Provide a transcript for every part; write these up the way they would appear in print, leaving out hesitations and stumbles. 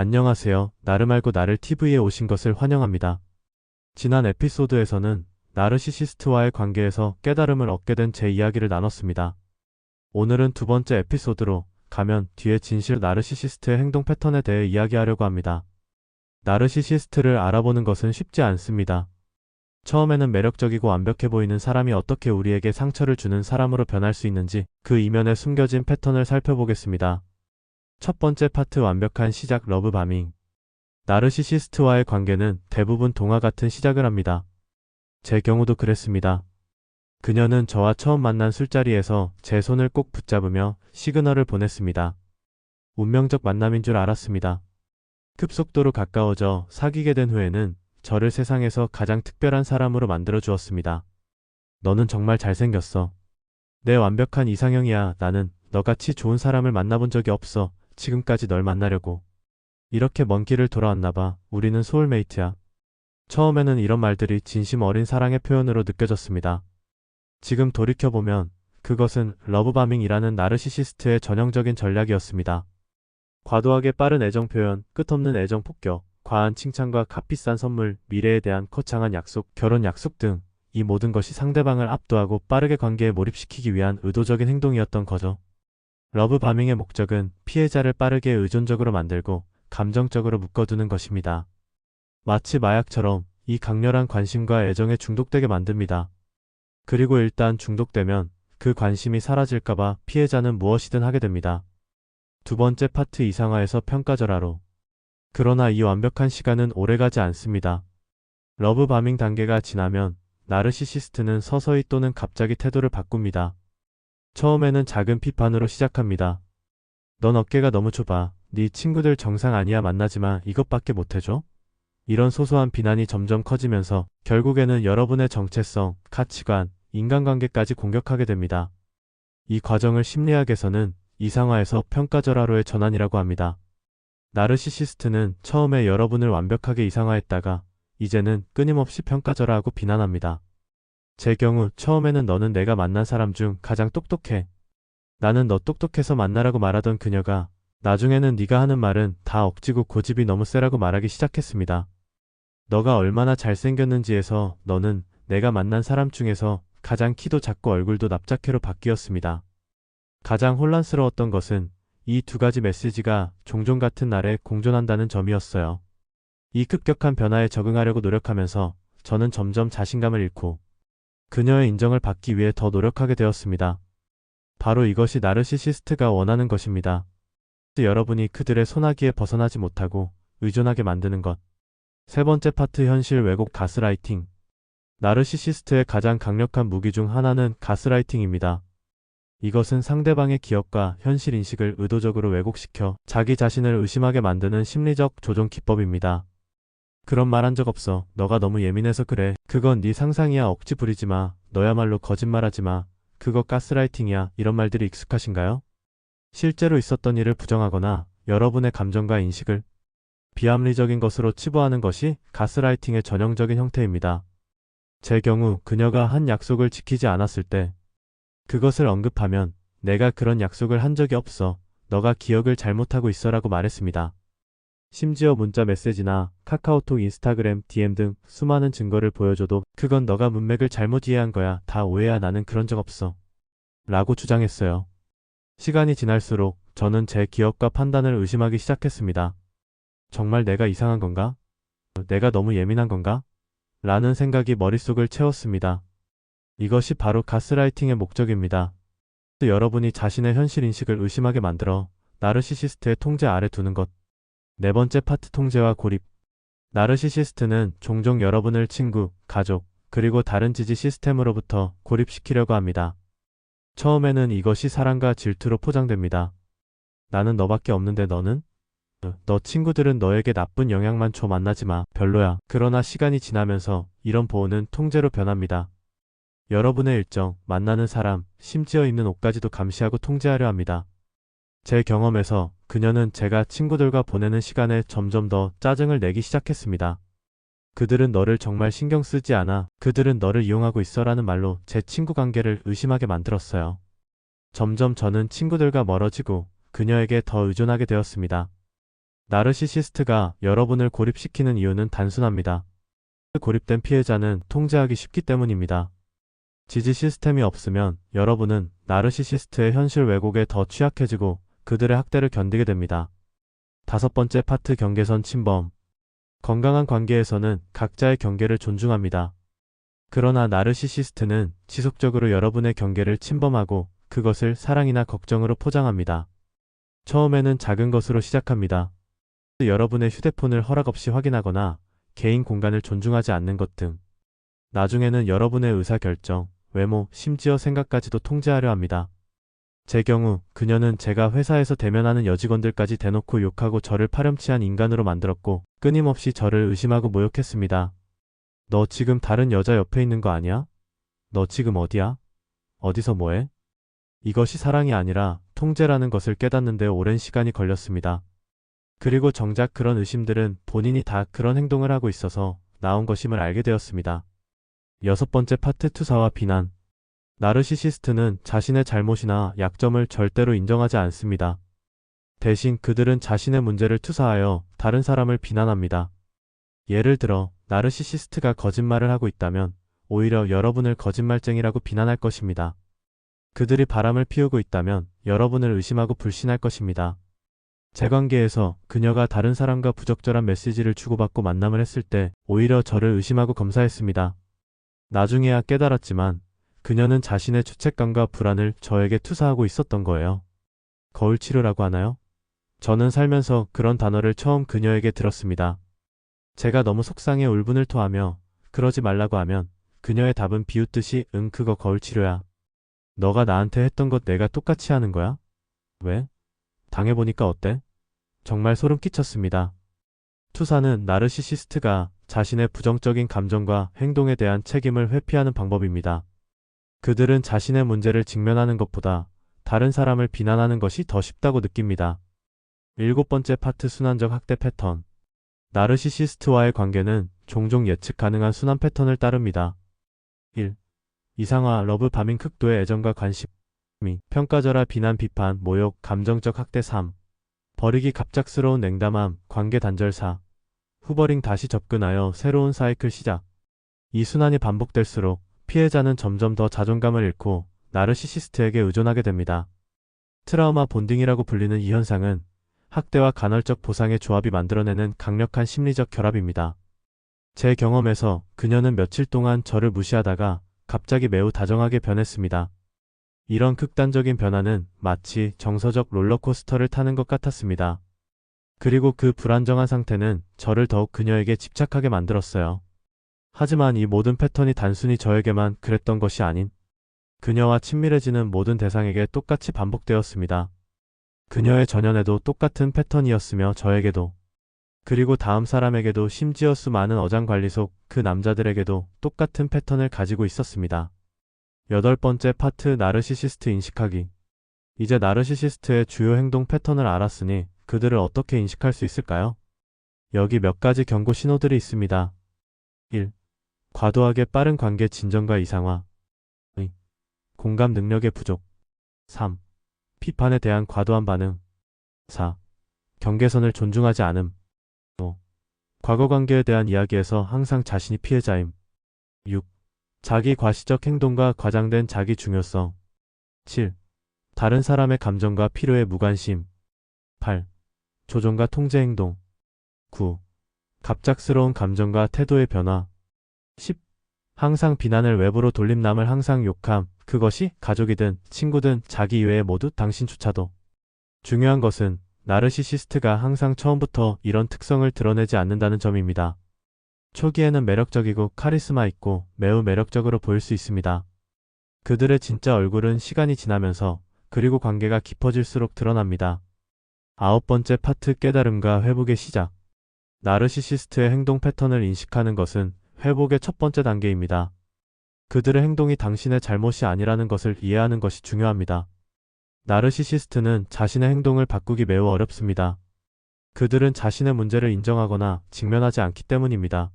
안녕하세요. 나를 말고 나를 TV에 오신 것을 환영합니다. 지난 에피소드에서는 나르시시스트와의 관계에서 깨달음을 얻게 된 제 이야기를 나눴습니다. 오늘은 두 번째 에피소드로 가면 뒤에 진실 나르시시스트의 행동 패턴에 대해 이야기하려고 합니다. 나르시시스트를 알아보는 것은 쉽지 않습니다. 처음에는 매력적이고 완벽해 보이는 사람이 어떻게 우리에게 상처를 주는 사람으로 변할 수 있는지 그 이면에 숨겨진 패턴을 살펴보겠습니다. 첫 번째 파트 완벽한 시작 러브 바밍. 나르시시스트와의 관계는 대부분 동화 같은 시작을 합니다. 제 경우도 그랬습니다. 그녀는 저와 처음 만난 술자리에서 제 손을 꼭 붙잡으며 시그널을 보냈습니다. 운명적 만남인 줄 알았습니다. 급속도로 가까워져 사귀게 된 후에는 저를 세상에서 가장 특별한 사람으로 만들어 주었습니다. 너는 정말 잘생겼어. 내 완벽한 이상형이야. 나는 너같이 좋은 사람을 만나본 적이 없어. 지금까지 널 만나려고. 이렇게 먼 길을 돌아왔나봐. 우리는 소울메이트야. 처음에는 이런 말들이 진심 어린 사랑의 표현으로 느껴졌습니다. 지금 돌이켜보면 그것은 러브바밍이라는 나르시시스트의 전형적인 전략이었습니다. 과도하게 빠른 애정 표현, 끝없는 애정 폭격, 과한 칭찬과 값비싼 선물, 미래에 대한 거창한 약속, 결혼 약속 등 이 모든 것이 상대방을 압도하고 빠르게 관계에 몰입시키기 위한 의도적인 행동이었던 거죠. 러브바밍의 목적은 피해자를 빠르게 의존적으로 만들고 감정적으로 묶어두는 것입니다. 마치 마약처럼 이 강렬한 관심과 애정에 중독되게 만듭니다. 그리고 일단 중독되면 그 관심이 사라질까봐 피해자는 무엇이든 하게 됩니다. 두 번째 파트 이상화에서 평가절하로. 그러나 이 완벽한 시간은 오래가지 않습니다. 러브바밍 단계가 지나면 나르시시스트는 서서히 또는 갑자기 태도를 바꿉니다. 처음에는 작은 비판으로 시작합니다. 넌 어깨가 너무 좁아. 네 친구들 정상 아니야. 만나지마. 이것밖에 못해줘? 이런 소소한 비난이 점점 커지면서 결국에는 여러분의 정체성, 가치관, 인간관계까지 공격하게 됩니다. 이 과정을 심리학에서는 이상화에서 평가절하로의 전환이라고 합니다. 나르시시스트는 처음에 여러분을 완벽하게 이상화했다가 이제는 끊임없이 평가절하하고 비난합니다. 제 경우 처음에는 너는 내가 만난 사람 중 가장 똑똑해. 나는 너 똑똑해서 만나라고 말하던 그녀가 나중에는 네가 하는 말은 다 억지고 고집이 너무 세라고 말하기 시작했습니다. 너가 얼마나 잘생겼는지에서 너는 내가 만난 사람 중에서 가장 키도 작고 얼굴도 납작해로 바뀌었습니다. 가장 혼란스러웠던 것은 이 두 가지 메시지가 종종 같은 날에 공존한다는 점이었어요. 이 급격한 변화에 적응하려고 노력하면서 저는 점점 자신감을 잃고 그녀의 인정을 받기 위해 더 노력하게 되었습니다. 바로 이것이 나르시시스트가 원하는 것입니다. 여러분이 그들의 소나기에 벗어나지 못하고 의존하게 만드는 것. 세 번째 파트 현실 왜곡 가스라이팅. 나르시시스트의 가장 강력한 무기 중 하나는 가스라이팅입니다. 이것은 상대방의 기억과 현실 인식을 의도적으로 왜곡시켜 자기 자신을 의심하게 만드는 심리적 조종 기법입니다. 그런 말 한 적 없어. 너가 너무 예민해서 그래. 그건 네 상상이야. 억지 부리지 마. 너야말로 거짓말하지 마. 그거 가스라이팅이야. 이런 말들이 익숙하신가요? 실제로 있었던 일을 부정하거나 여러분의 감정과 인식을 비합리적인 것으로 치부하는 것이 가스라이팅의 전형적인 형태입니다. 제 경우 그녀가 한 약속을 지키지 않았을 때 그것을 언급하면 내가 그런 약속을 한 적이 없어. 너가 기억을 잘못하고 있어라고 말했습니다. 심지어 문자 메시지나 카카오톡, 인스타그램, DM 등 수많은 증거를 보여줘도 그건 너가 문맥을 잘못 이해한 거야. 다 오해야. 나는 그런 적 없어. 라고 주장했어요. 시간이 지날수록 저는 제 기억과 판단을 의심하기 시작했습니다. 정말 내가 이상한 건가? 내가 너무 예민한 건가? 라는 생각이 머릿속을 채웠습니다. 이것이 바로 가스라이팅의 목적입니다. 여러분이 자신의 현실 인식을 의심하게 만들어 나르시시스트의 통제 아래 두는 것. 네 번째 파트 통제와 고립. 나르시시스트는 종종 여러분을 친구, 가족, 그리고 다른 지지 시스템으로부터 고립시키려고 합니다. 처음에는 이것이 사랑과 질투로 포장됩니다. 나는 너밖에 없는데 너는? 너 친구들은 너에게 나쁜 영향만 줘. 만나지 마. 별로야. 그러나 시간이 지나면서 이런 보호는 통제로 변합니다. 여러분의 일정, 만나는 사람, 심지어 입는 옷까지도 감시하고 통제하려 합니다. 제 경험에서 그녀는 제가 친구들과 보내는 시간에 점점 더 짜증을 내기 시작했습니다. 그들은 너를 정말 신경 쓰지 않아. 그들은 너를 이용하고 있어라는 말로 제 친구 관계를 의심하게 만들었어요. 점점 저는 친구들과 멀어지고 그녀에게 더 의존하게 되었습니다. 나르시시스트가 여러분을 고립시키는 이유는 단순합니다. 고립된 피해자는 통제하기 쉽기 때문입니다. 지지 시스템이 없으면 여러분은 나르시시스트의 현실 왜곡에 더 취약해지고 그들의 학대를 견디게 됩니다. 다섯 번째 파트 경계선 침범. 건강한 관계에서는 각자의 경계를 존중합니다. 그러나 나르시시스트는 지속적으로 여러분의 경계를 침범하고 그것을 사랑이나 걱정으로 포장합니다. 처음에는 작은 것으로 시작합니다. 여러분의 휴대폰을 허락 없이 확인하거나 개인 공간을 존중하지 않는 것 등. 나중에는 여러분의 의사결정, 외모, 심지어 생각까지도 통제하려 합니다. 제 경우 그녀는 제가 회사에서 대면하는 여직원들까지 대놓고 욕하고 저를 파렴치한 인간으로 만들었고 끊임없이 저를 의심하고 모욕했습니다. 너 지금 다른 여자 옆에 있는 거 아니야? 너 지금 어디야? 어디서 뭐해? 이것이 사랑이 아니라 통제라는 것을 깨닫는데 오랜 시간이 걸렸습니다. 그리고 정작 그런 의심들은 본인이 다 그런 행동을 하고 있어서 나온 것임을 알게 되었습니다. 여섯 번째 파트 투사와 비난. 나르시시스트는 자신의 잘못이나 약점을 절대로 인정하지 않습니다. 대신 그들은 자신의 문제를 투사하여 다른 사람을 비난합니다. 예를 들어 나르시시스트가 거짓말을 하고 있다면 오히려 여러분을 거짓말쟁이라고 비난할 것입니다. 그들이 바람을 피우고 있다면 여러분을 의심하고 불신할 것입니다. 제 관계에서 그녀가 다른 사람과 부적절한 메시지를 주고받고 만남을 했을 때 오히려 저를 의심하고 검사했습니다. 나중에야 깨달았지만 그녀는 자신의 죄책감과 불안을 저에게 투사하고 있었던 거예요. 거울 치료라고 하나요? 저는 살면서 그런 단어를 처음 그녀에게 들었습니다. 제가 너무 속상해 울분을 토하며 그러지 말라고 하면 그녀의 답은 비웃듯이 응 그거 거울 치료야. 너가 나한테 했던 것 내가 똑같이 하는 거야? 왜? 당해보니까 어때? 정말 소름 끼쳤습니다. 투사는 나르시시스트가 자신의 부정적인 감정과 행동에 대한 책임을 회피하는 방법입니다. 그들은 자신의 문제를 직면하는 것보다 다른 사람을 비난하는 것이 더 쉽다고 느낍니다. 일곱 번째 파트 순환적 학대 패턴. 나르시시스트와의 관계는 종종 예측 가능한 순환 패턴을 따릅니다. 1. 이상화, 러브 바밍 극도의 애정과 관심. 평가절하, 비난, 비판, 모욕, 감정적 학대. 3. 버리기, 갑작스러운 냉담함, 관계 단절. 4. 후버링, 다시 접근하여 새로운 사이클 시작. 이 순환이 반복될수록 피해자는 점점 더 자존감을 잃고 나르시시스트에게 의존하게 됩니다. 트라우마 본딩이라고 불리는 이 현상은 학대와 간헐적 보상의 조합이 만들어내는 강력한 심리적 결합입니다. 제 경험에서 그녀는 며칠 동안 저를 무시하다가 갑자기 매우 다정하게 변했습니다. 이런 극단적인 변화는 마치 정서적 롤러코스터를 타는 것 같았습니다. 그리고 그 불안정한 상태는 저를 더욱 그녀에게 집착하게 만들었어요. 하지만 이 모든 패턴이 단순히 저에게만 그랬던 것이 아닌 그녀와 친밀해지는 모든 대상에게 똑같이 반복되었습니다. 그녀의 전연에도 똑같은 패턴이었으며 저에게도, 그리고 다음 사람에게도, 심지어 수많은 어장관리 속 그 남자들에게도 똑같은 패턴을 가지고 있었습니다. 여덟 번째 파트 나르시시스트 인식하기. 이제 나르시시스트의 주요 행동 패턴을 알았으니 그들을 어떻게 인식할 수 있을까요? 여기 몇 가지 경고 신호들이 있습니다. 1. 과도하게 빠른 관계 진전과 이상화. 2. 공감 능력의 부족. 3. 비판에 대한 과도한 반응. 4. 경계선을 존중하지 않음. 5. 과거 관계에 대한 이야기에서 항상 자신이 피해자임. 6. 자기 과시적 행동과 과장된 자기 중요성. 7. 다른 사람의 감정과 필요에 무관심. 8. 조종과 통제 행동. 9. 갑작스러운 감정과 태도의 변화. 10. 항상 비난을 외부로 돌림, 남을 항상 욕함. 그것이 가족이든 친구든 자기 이외에 모두 당신조차도. 중요한 것은 나르시시스트가 항상 처음부터 이런 특성을 드러내지 않는다는 점입니다. 초기에는 매력적이고 카리스마 있고 매우 매력적으로 보일 수 있습니다. 그들의 진짜 얼굴은 시간이 지나면서 그리고 관계가 깊어질수록 드러납니다. 아홉 번째 파트 깨달음과 회복의 시작. 나르시시스트의 행동 패턴을 인식하는 것은 회복의 첫 번째 단계입니다. 그들의 행동이 당신의 잘못이 아니라는 것을 이해하는 것이 중요합니다. 나르시시스트는 자신의 행동을 바꾸기 매우 어렵습니다. 그들은 자신의 문제를 인정하거나 직면하지 않기 때문입니다.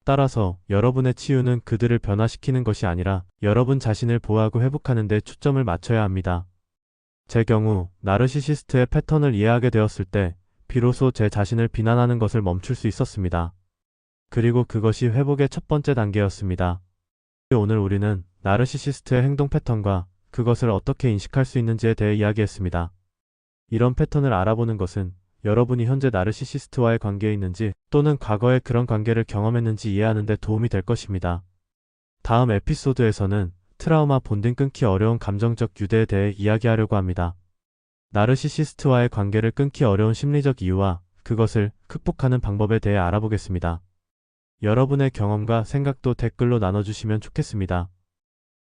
따라서 여러분의 치유는 그들을 변화시키는 것이 아니라 여러분 자신을 보호하고 회복하는 데 초점을 맞춰야 합니다. 제 경우 나르시시스트의 패턴을 이해하게 되었을 때 비로소 제 자신을 비난하는 것을 멈출 수 있었습니다. 그리고 그것이 회복의 첫 번째 단계였습니다. 오늘 우리는 나르시시스트의 행동 패턴과 그것을 어떻게 인식할 수 있는지에 대해 이야기했습니다. 이런 패턴을 알아보는 것은 여러분이 현재 나르시시스트와의 관계에 있는지 또는 과거에 그런 관계를 경험했는지 이해하는 데 도움이 될 것입니다. 다음 에피소드에서는 트라우마 본딩 끊기 어려운 감정적 유대에 대해 이야기하려고 합니다. 나르시시스트와의 관계를 끊기 어려운 심리적 이유와 그것을 극복하는 방법에 대해 알아보겠습니다. 여러분의 경험과 생각도 댓글로 나눠주시면 좋겠습니다.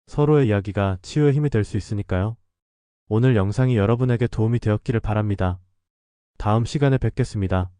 서로의 이야기가 치유의 힘이 될 수 있으니까요. 오늘 영상이 여러분에게 도움이 되었기를 바랍니다. 다음 시간에 뵙겠습니다.